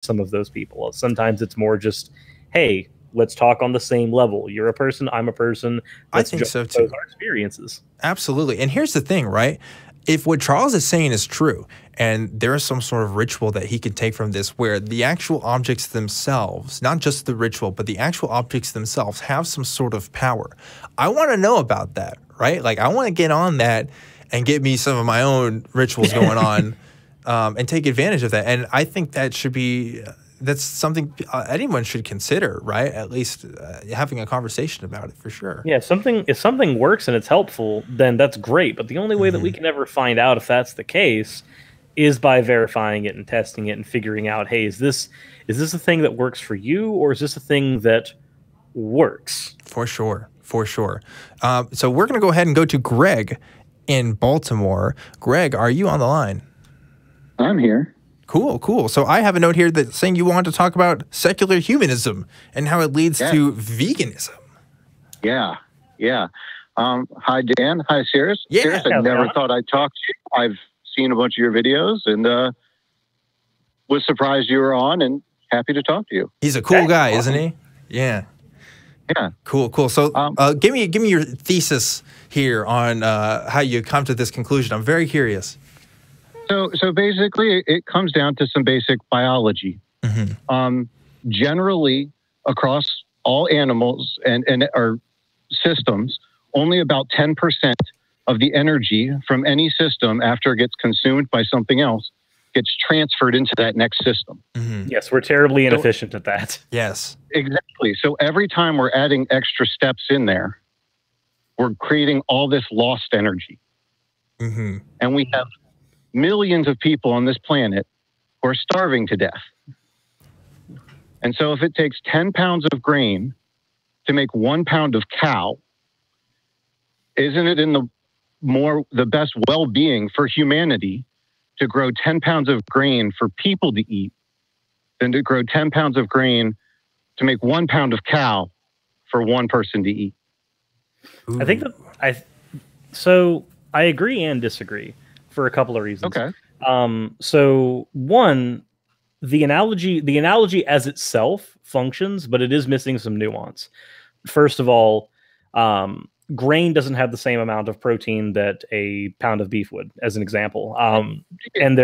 some of those people. Sometimes it's more just, hey, let's talk on the same level. You're a person, I'm a person. I think so too. Our experiences. Absolutely. And here's the thing, right? If what Charles is saying is true, and there is some sort of ritual that he can take from this where the actual objects themselves, not just the ritual, but the actual objects themselves have some sort of power, I want to know about that, right? Like, I want to get on that and get me some of my own rituals going on and take advantage of that. And I think that should be, that's something anyone should consider, right? At least having a conversation about it for sure. Yeah, if something works and it's helpful, then that's great. But the only way that we can ever find out if that's the case is by verifying it and testing it and figuring out, hey, is this a thing that works for you, or is this a thing that works? For sure, for sure. So we're going to go ahead and go to Greg in Baltimore. Greg, are you on the line? I'm here. Cool, cool. So I have a note here that's saying you want to talk about secular humanism and how it leads to veganism. Yeah, yeah. Hi, Dan. Hi, Suris. Yeah. Suris, I never thought I'd talk to you. I've seen a bunch of your videos and was surprised you were on and happy to talk to you. He's a cool guy, isn't he? Yeah. Yeah. Cool, cool. So give me your thesis here on how you come to this conclusion. I'm very curious. So basically, it comes down to some basic biology. Generally, across all animals and our systems, only about 10% of the energy from any system after it gets consumed by something else gets transferred into that next system. Yes, we're terribly inefficient at that. Yes. Exactly. So every time we're adding extra steps in there, we're creating all this lost energy. And we have millions of people on this planet who are starving to death. And so if it takes 10 pounds of grain to make 1 pound of cow, isn't it in the best well-being for humanity to grow 10 pounds of grain for people to eat than to grow 10 pounds of grain to make 1 pound of cow for one person to eat? I think that so I agree and disagree for a couple of reasons. Okay. So one, the analogy as itself functions, but it is missing some nuance. First of all, grain doesn't have the same amount of protein that a pound of beef would, as an example. And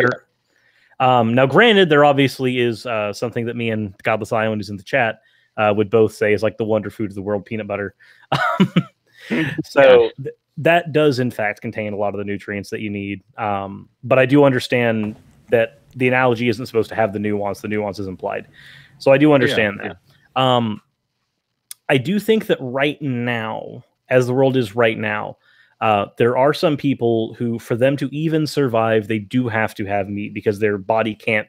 now granted, there obviously is something that me and Godless Ion, who's in the chat, would both say is like the wonder food of the world, peanut butter. So that does in fact contain a lot of the nutrients that you need. But I do understand that the analogy isn't supposed to have the nuance. The nuance is implied. So I do understand that. I do think that right now, as the world is right now, there are some people who, for them to even survive, they do have to have meat because their body can't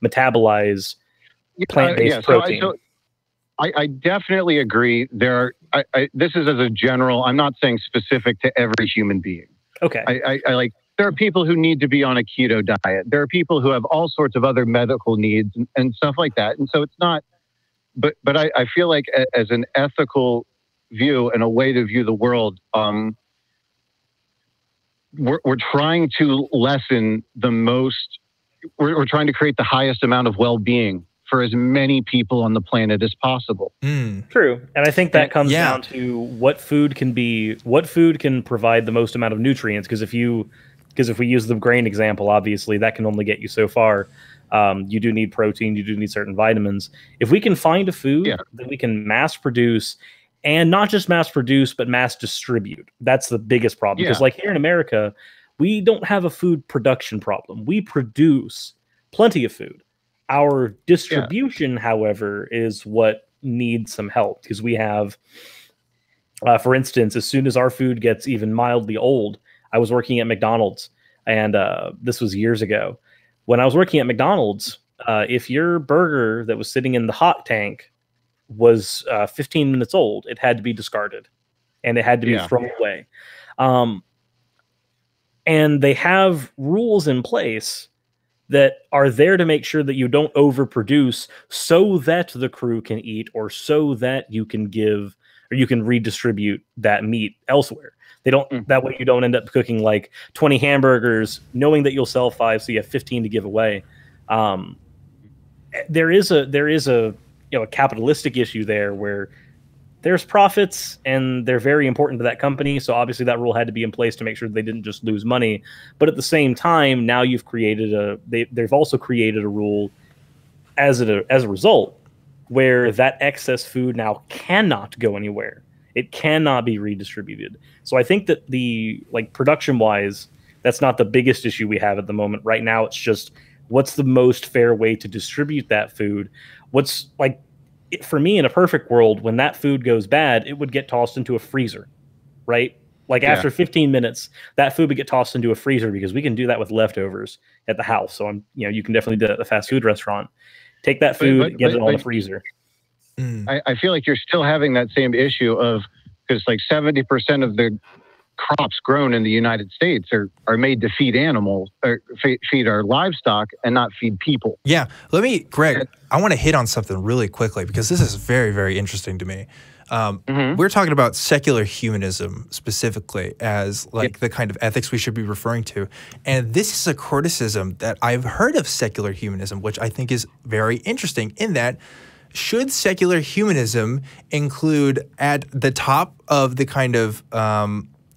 metabolize plant-based protein. I definitely agree. There are. This is as a general. I'm not saying specific to every human being. Okay. I like. There are people who need to be on a keto diet. There are people who have all sorts of other medical needs and stuff like that. And so it's not. But I feel like as an ethical view and a way to view the world, we're trying to lessen the most. We're trying to create the highest amount of well-being for as many people on the planet as possible. True. And I think that comes down to what food can provide the most amount of nutrients. Because if we use the grain example, obviously that can only get you so far. You do need protein, you do need certain vitamins. If we can find a food that we can mass produce, and not just mass produce, but mass distribute, that's the biggest problem. Because like here in America, we don't have a food production problem. We produce plenty of food. Our distribution, however, is what needs some help, because we have, for instance, as soon as our food gets even mildly old, I was working at McDonald's, and this was years ago. When I was working at McDonald's, if your burger that was sitting in the hot tank was 15 minutes old, it had to be discarded, and it had to be thrown away. And they have rules in place that are there to make sure that you don't overproduce so that the crew can eat, or so that you can give, or you can redistribute that meat elsewhere. They don't, that way you don't end up cooking like 20 hamburgers, knowing that you'll sell 5, so you have 15 to give away. there is a a capitalistic issue there where there's profits and they're very important to that company. So obviously that rule had to be in place to make sure they didn't just lose money. But at the same time, now you've created they've also created a rule as a result where that excess food now cannot go anywhere. It cannot be redistributed. So I think that production wise, that's not the biggest issue we have at the moment. Right now, it's just what's the most fair way to distribute that food? For me, in a perfect world, when that food goes bad, it would get tossed into a freezer, right? After 15 minutes, that food would get tossed into a freezer because we can do that with leftovers at the house. So you can definitely do that at the fast food restaurant. Take that food, get it all in the freezer. I feel like you're still having that same issue of, because 70% of the crops grown in the United States are made to feed animals, or feed our livestock, and not feed people. Yeah. Greg, I want to hit on something really quickly because this is very, very interesting to me. We're talking about secular humanism specifically as the kind of ethics we should be referring to. And this is a criticism that I've heard of secular humanism, which I think is very interesting in that should secular humanism include at the top of the kind of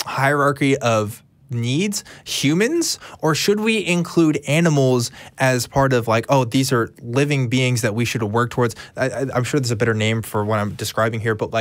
hierarchy of needs humans, or should we include animals as part of these are living beings that we should work towards? I'm sure there's a better name for what I'm describing here, but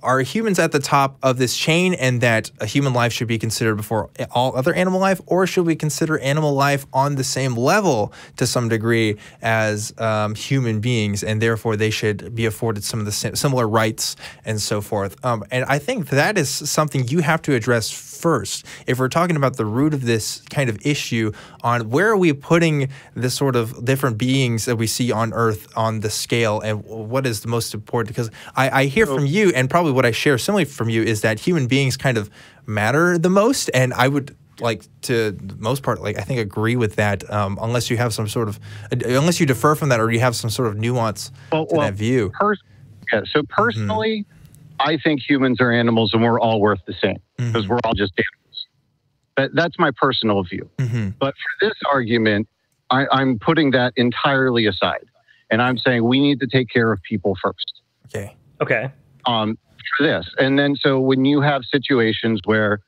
are humans at the top of this chain and that a human life should be considered before all other animal life, or should we consider animal life on the same level to some degree as human beings, and therefore they should be afforded some of the similar rights and so forth? And I think that is something you have to address first. If we're talking about the root of this kind of issue on where are we putting the sort of different beings that we see on Earth on the scale, and what is the most important? Because I hear from you, and probably what I share similarly from you, is that human beings kind of matter the most, and I would to the most part, I think agree with that, unless you have some sort of, unless you defer from that or you have some sort of nuance to that view. So personally, I think humans are animals and we're all worth the same because we're all just animals. That's my personal view. But for this argument, I'm putting that entirely aside, and I'm saying we need to take care of people first. Okay. For this. And then so when you have situations where,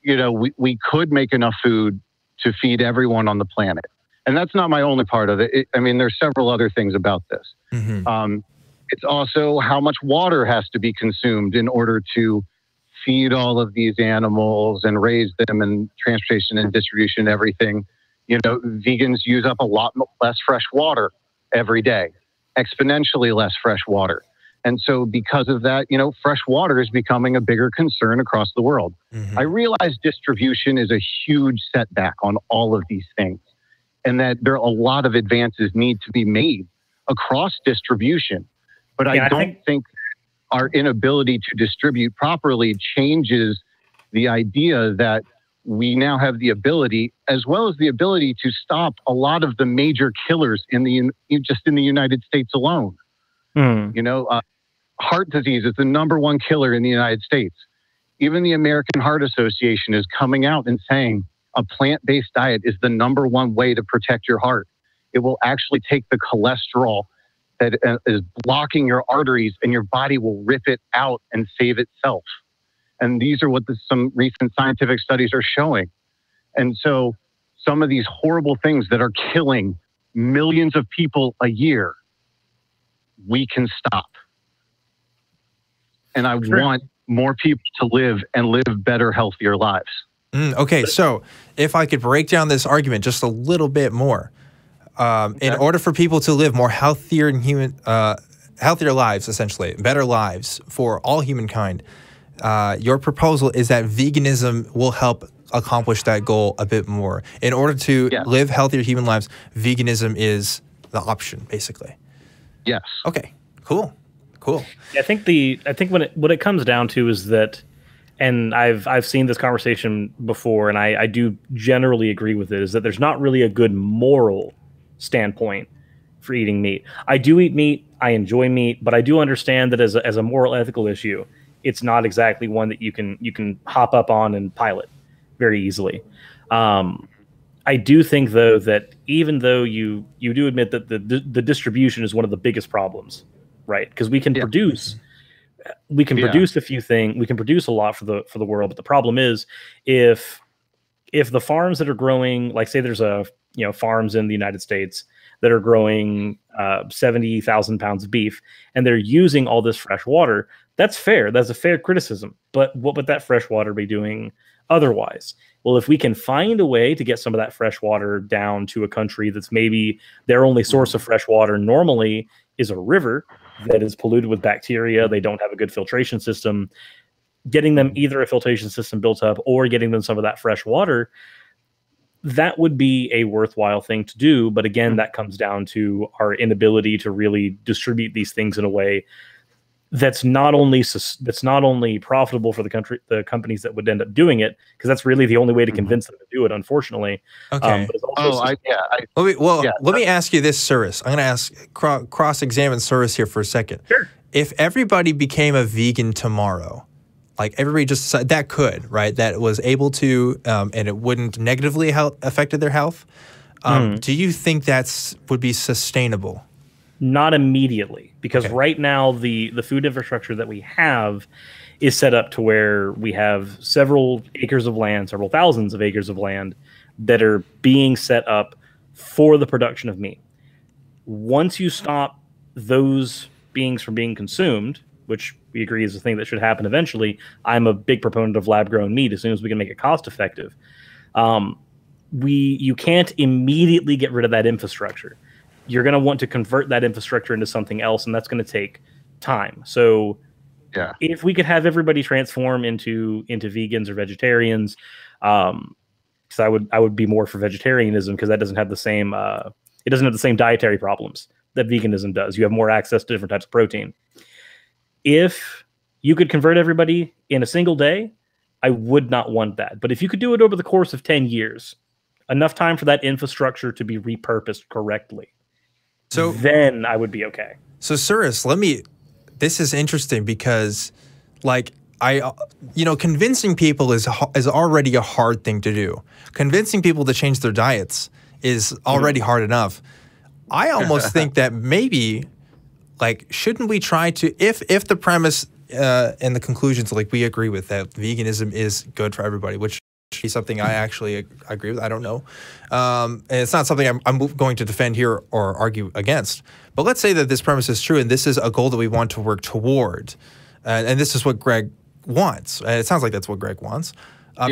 we could make enough food to feed everyone on the planet. And that's not my only part of it. There's several other things about this. It's also how much water has to be consumed in order to feed all of these animals and raise them, and transportation and distribution and everything. Vegans use up a lot less fresh water every day, exponentially less fresh water. And so because of that, fresh water is becoming a bigger concern across the world. I realize distribution is a huge setback on all of these things, and that there are a lot of advances need to be made across distribution. But I don't think our inability to distribute properly changes the idea that we now have the ability, as well as the ability, to stop a lot of the major killers just in the United States alone. Heart disease is the #1 killer in the United States. Even the American Heart Association is coming out and saying a plant-based diet is the #1 way to protect your heart. It will actually take the cholesterol that is blocking your arteries, and your body will rip it out and save itself. And these are what some recent scientific studies are showing. And so some of these horrible things that are killing millions of people a year, we can stop. And I want more people to live better, healthier lives. Okay, so if I could break down this argument just a little bit more, in order for people to live more healthier lives, essentially, better lives for all humankind, your proposal is that veganism will help accomplish that goal a bit more. In order to live healthier human lives, veganism is the option, basically. Yes. Okay, cool. I think what it comes down to is that, and I've seen this conversation before, and I do generally agree with it, is that there's not really a good moral standpoint for eating meat. I do eat meat, I enjoy meat, but I do understand that as a moral ethical issue, it's not exactly one that you can hop up on and pilot very easily. I do think, though, that even though you do admit that the distribution is one of the biggest problems, right? Because we can produce a few things, we can produce a lot for the world, but the problem is if the farms that are growing, like say there's farms in the United States that are growing 70,000 pounds of beef, and they're using all this fresh water, that's fair. That's a fair criticism. But what would that fresh water be doing otherwise? Well, if we can find a way to get some of that fresh water down to a country that's maybe their only source of fresh water normally is a river that is polluted with bacteria, they don't have a good filtration system, getting them either a filtration system built up or getting them some of that fresh water, that would be a worthwhile thing to do. But again, that comes down to our inability to really distribute these things in a way that's not only profitable for the companies that would end up doing it, because that's really the only way to convince them to do it, unfortunately. Okay. Let me ask you this, Suris. I'm going to cross-examine Suris here for a second. Sure. If everybody became a vegan tomorrow, like everybody just decided that could, right? That was able to, and it wouldn't negatively affected their health. Do you think would be sustainable? Not immediately, because right now the food infrastructure that we have is set up to where we have several acres of land, several thousands of acres of land that are being set up for the production of meat. Once you stop those beings from being consumed, which we agree is a thing that should happen eventually, I'm a big proponent of lab-grown meat as soon as we can make it cost-effective. You can't immediately get rid of that infrastructure. You're going to want to convert that infrastructure into something else, and that's going to take time. So if we could have everybody transform into vegans or vegetarians, because I would be more for vegetarianism, because that doesn't have the same dietary problems that veganism does. You have more access to different types of protein. If you could convert everybody in a single day, I would not want that. But if you could do it over the course of 10 years, enough time for that infrastructure to be repurposed correctly, so then I would be okay. So Suris, this is interesting because convincing people is already a hard thing to do. Convincing people to change their diets is already hard enough. I almost think that maybe, shouldn't we try to, if the premise and the conclusions, we agree with that veganism is good for everybody, which is something I actually agree with. I don't know. And it's not something I'm going to defend here or argue against. But let's say that this premise is true and this is a goal that we want to work toward. And this is what Greg wants. And it sounds like that's what Greg wants.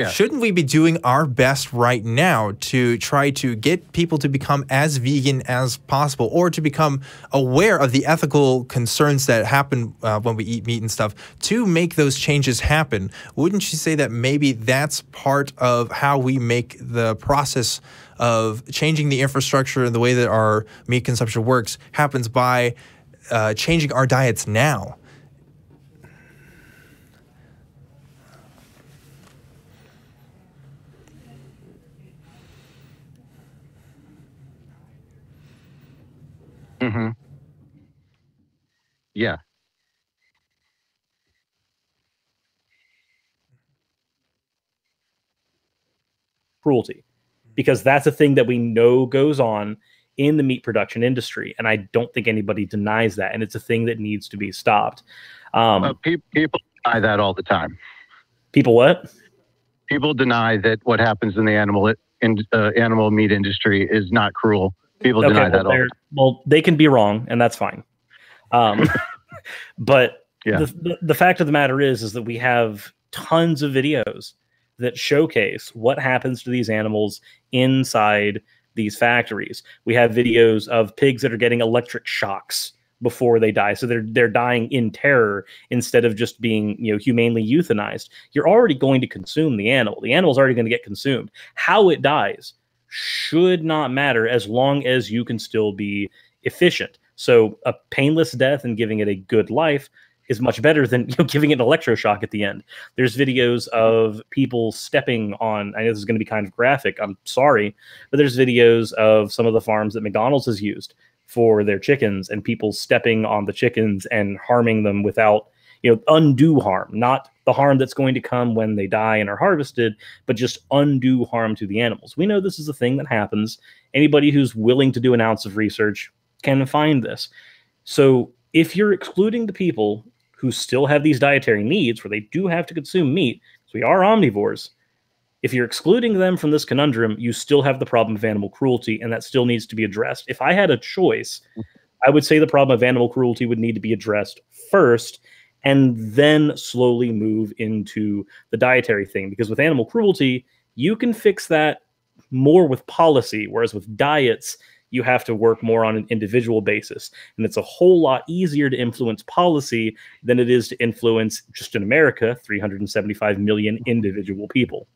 Shouldn't we be doing our best right now to try to get people to become as vegan as possible, or to become aware of the ethical concerns that happen when we eat meat and stuff, to make those changes happen? Wouldn't you say that maybe that's part of how we make the process of changing the infrastructure and the way that our meat consumption works happens by changing our diets now? Mm-hmm. Yeah. Cruelty, because that's a thing that we know goes on in the meat production industry, and I don't think anybody denies that, and it's a thing that needs to be stopped. People deny that all the time. People what? People deny that what happens in the animal meat industry is not cruel. People deny that all the time. Well, they can be wrong, and that's fine. But the fact of the matter is that we have tons of videos that showcase what happens to these animals inside these factories. We have videos of pigs that are getting electric shocks before they die, so they're dying in terror instead of just being humanely euthanized. You're already going to consume the animal. The animal's already going to get consumed. How it dies should not matter as long as you can still be efficient. So a painless death and giving it a good life is much better than giving it an electroshock at the end. There's videos of people stepping on, I know this is going to be kind of graphic, I'm sorry, but there's videos of some of the farms that McDonald's has used for their chickens, and people stepping on the chickens and harming them without undue harm, not the harm that's going to come when they die and are harvested, but just undue harm to the animals. We know this is a thing that happens. Anybody who's willing to do an ounce of research can find this. So if you're excluding the people who still have these dietary needs where they do have to consume meat, because we are omnivores, if you're excluding them from this conundrum, you still have the problem of animal cruelty, and that still needs to be addressed. If I had a choice, I would say the problem of animal cruelty would need to be addressed first, and then slowly move into the dietary thing. Because with animal cruelty, you can fix that more with policy, whereas with diets, you have to work more on an individual basis. And it's a whole lot easier to influence policy than it is to influence, just in America, 375 million individual people.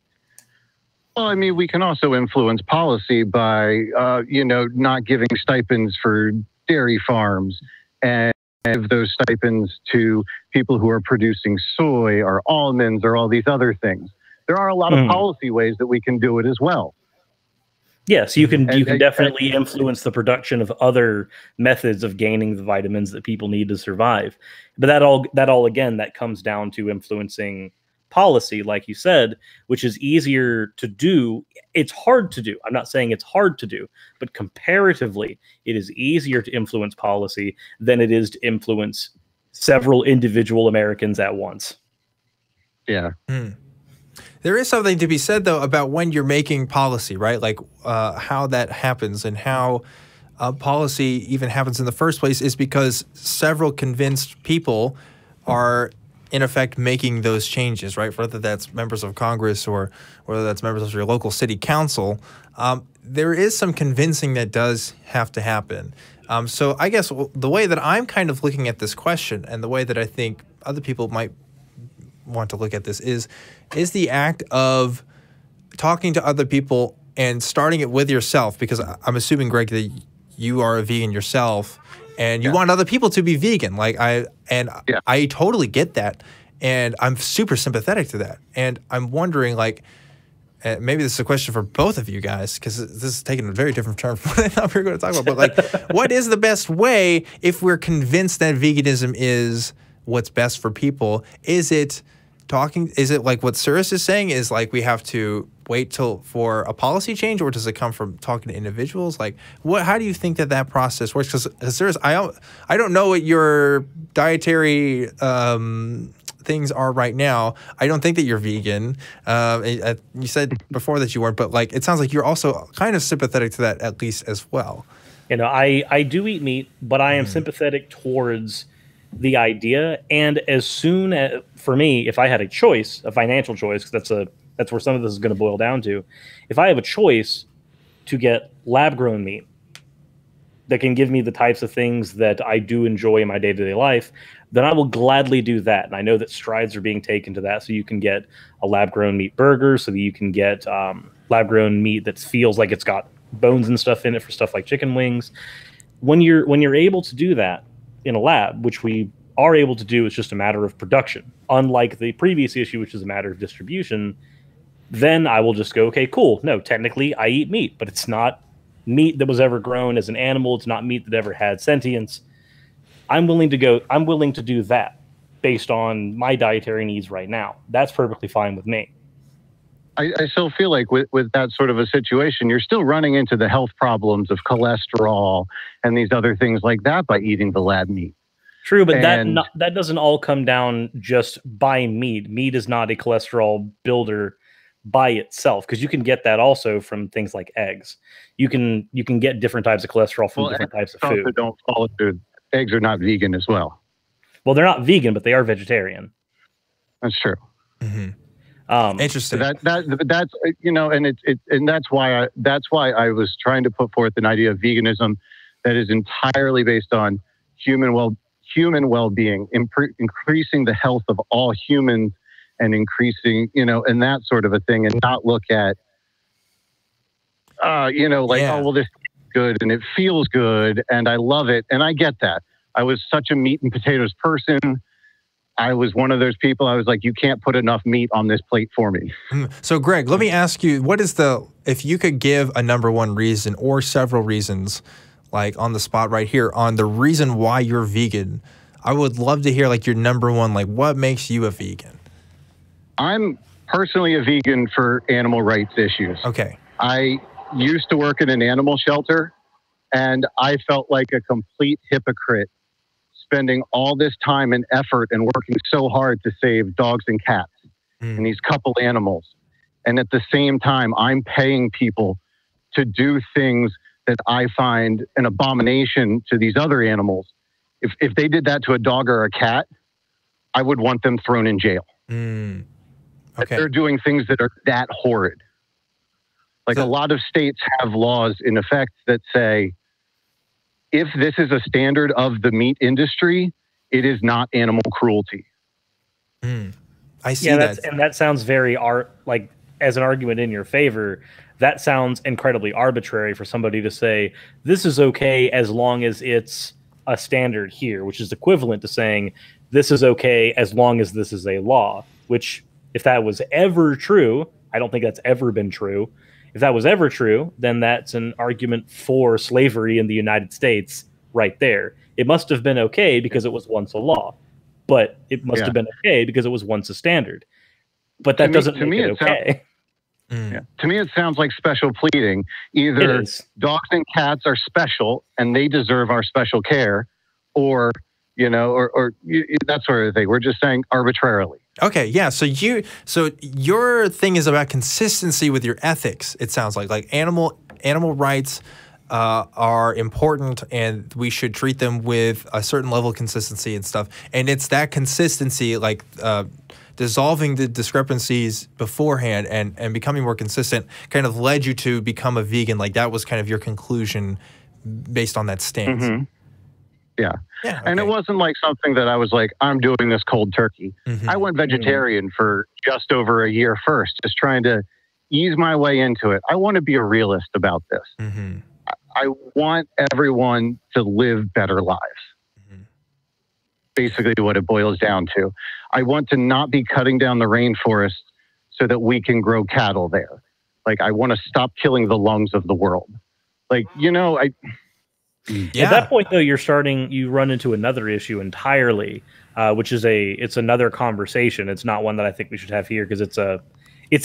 Well, I mean, we can also influence policy by, you know, not giving stipends for dairy farms and give those stipends to people who are producing soy or almonds or all these other things. There are a lot of policy ways that we can do it as well. Yes, you can definitely influence the production of other methods of gaining the vitamins that people need to survive. But that all again, that comes down to influencing policy, like you said, which is easier to do. It's hard to do. I'm not saying it's hard to do, but comparatively, it is easier to influence policy than it is to influence several individual Americans at once. Yeah. There is something to be said, though, about when you're making policy, right? Like how that happens and how policy even happens in the first place is because several convinced people are in effect making those changes, right? Whether that's members of Congress or whether that's members of your local city council, there is some convincing that does have to happen. So I guess the way that I'm kind of looking at this question and the way that I think other people might want to look at this is the act of talking to other people and starting it with yourself, because I'm assuming, Greg, that you are a vegan yourself and you want other people to be vegan. Like I totally get that. And I'm super sympathetic to that. And I'm wondering, like, maybe this is a question for both of you guys, because this is taking a very different turn from what I thought we were going to talk about. But, like, what is the best way if we're convinced that veganism is what's best for people? Is it like what Suris is saying, is like we have to wait for a policy change, or does it come from talking to individuals? Like, how do you think that process works? Because Suris, I don't know what your dietary things are right now. I don't think that you're vegan. You said before that you weren't, but like it sounds like you're also kind of sympathetic to that at least as well. You know, I do eat meat, but I am sympathetic towards the idea. And as soon as, for me, if I had a choice, a financial choice, because that's where some of this is going to boil down to. If I have a choice to get lab-grown meat that can give me the types of things that I do enjoy in my day-to-day life, then I will gladly do that. And I know that strides are being taken to that, so you can get a lab-grown meat burger, so that you can get lab-grown meat that feels like it's got bones and stuff in it for stuff like chicken wings. When you're able to do that in a lab, which we are able to do, it's just a matter of production. Unlike the previous issue, which is a matter of distribution, then I will just go, okay, cool. No, technically I eat meat, but it's not meat that was ever grown as an animal. It's not meat that ever had sentience. I'm willing to do that based on my dietary needs right now. That's perfectly fine with me. I still feel like with that sort of a situation, you're still running into the health problems of cholesterol and these other things like that by eating the lab meat. True, but that doesn't all come down just by meat. Meat is not a cholesterol builder by itself, because you can get that also from things like eggs. You can get different types of cholesterol from different types of food. Don't follow through. Eggs are not vegan as well. Well, they're not vegan, but they are vegetarian. That's true. Interesting. That's you know, and that's why I was trying to put forth an idea of veganism that is entirely based on human well-being, increasing the health of all humans, and increasing, you know, and that sort of a thing, and not look at, you know, like, oh, well, this is good and it feels good and I love it. And I get that. I was such a meat and potatoes person. I was one of those people. I was like, you can't put enough meat on this plate for me. So, Greg, let me ask you, if you could give a number one reason or several reasons, like on the spot right here, on the reason why you're vegan, I would love to hear like your number one, like what makes you a vegan? I'm personally a vegan for animal rights issues. Okay. I used to work in an animal shelter, and I felt like a complete hypocrite spending all this time and effort and working so hard to save dogs and cats and these couple animals. And at the same time, I'm paying people to do things that I find an abomination to these other animals. If they did that to a dog or a cat, I would want them thrown in jail. Okay. They're doing things that are that horrid. Like a lot of states have laws in effect that say, if this is a standard of the meat industry, it is not animal cruelty. I see that. And that sounds very like as an argument in your favor. That sounds incredibly arbitrary for somebody to say this is okay as long as it's a standard here, which is equivalent to saying this is okay as long as this is a law. Which, if that was ever true, I don't think that's ever been true. If that was ever true, then that's an argument for slavery in the United States right there. It must have been okay because it was once a law, but it must have been okay because it was once a standard. But that doesn't make it okay. To me, it sounds like special pleading. Either dogs and cats are special and they deserve our special care, or that sort of thing. We're just saying arbitrarily. Okay, yeah. So your thing is about consistency with your ethics. It sounds like animal rights are important, and we should treat them with a certain level of consistency and stuff. And it's that consistency, like dissolving the discrepancies beforehand and becoming more consistent, kind of led you to become a vegan. Like that was kind of your conclusion based on that stance. Yeah. Yeah, and it wasn't like something that I was like, I'm doing this cold turkey. I went vegetarian for just over a year first, just trying to ease my way into it. I want to be a realist about this. I want everyone to live better lives. Basically what it boils down to. I want to not be cutting down the rainforest so that we can grow cattle there. Like, I want to stop killing the lungs of the world. Like, At that point, though, you run into another issue entirely, which is it's another conversation. It's not one that I think we should have here because it's a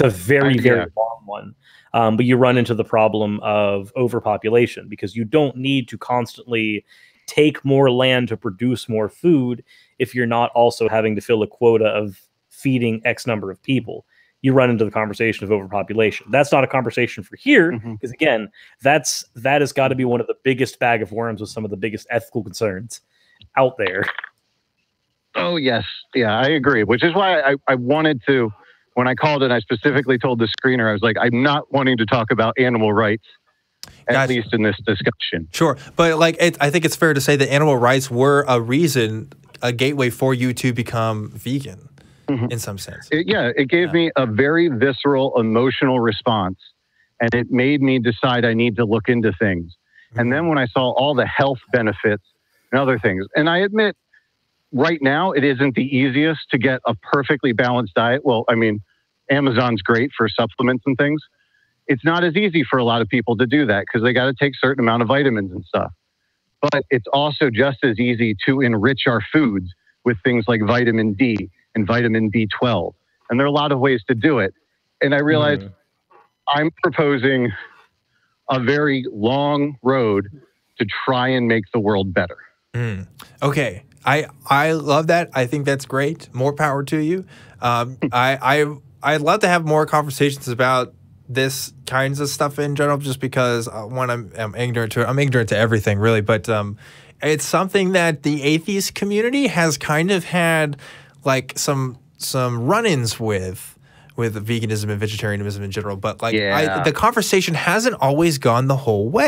very, very long one. But you run into the problem of overpopulation because you don't need to constantly take more land to produce more food if you're not also having to fill a quota of feeding X number of people. You run into the conversation of overpopulation. That's not a conversation for here, because again, that has got to be one of the biggest bag of worms with some of the biggest ethical concerns out there. Oh, yes. Yeah, I agree. Which is why I wanted to, when I called it, I specifically told the screener, I was like, I'm not wanting to talk about animal rights, at least in this discussion. Sure. But I think it's fair to say that animal rights were a gateway for you to become vegan. In some sense. It gave me a very visceral, emotional response, and it made me decide I need to look into things. And then when I saw all the health benefits and other things, and I admit right now it isn't the easiest to get a perfectly balanced diet. Well, I mean, Amazon's great for supplements and things. It's not as easy for a lot of people to do that because they got to take a certain amount of vitamins and stuff. But it's also just as easy to enrich our foods with things like vitamin D and vitamin B12. And there are a lot of ways to do it. And I realized I'm proposing a very long road to try and make the world better. Okay. I love that. I think that's great. More power to you. I'd love to have more conversations about this kinds of stuff in general, just because one, I'm ignorant to it. I'm ignorant to everything, really. But it's something that the atheist community has kind of had like some run-ins with veganism and vegetarianism in general, but the conversation hasn't always gone the whole way.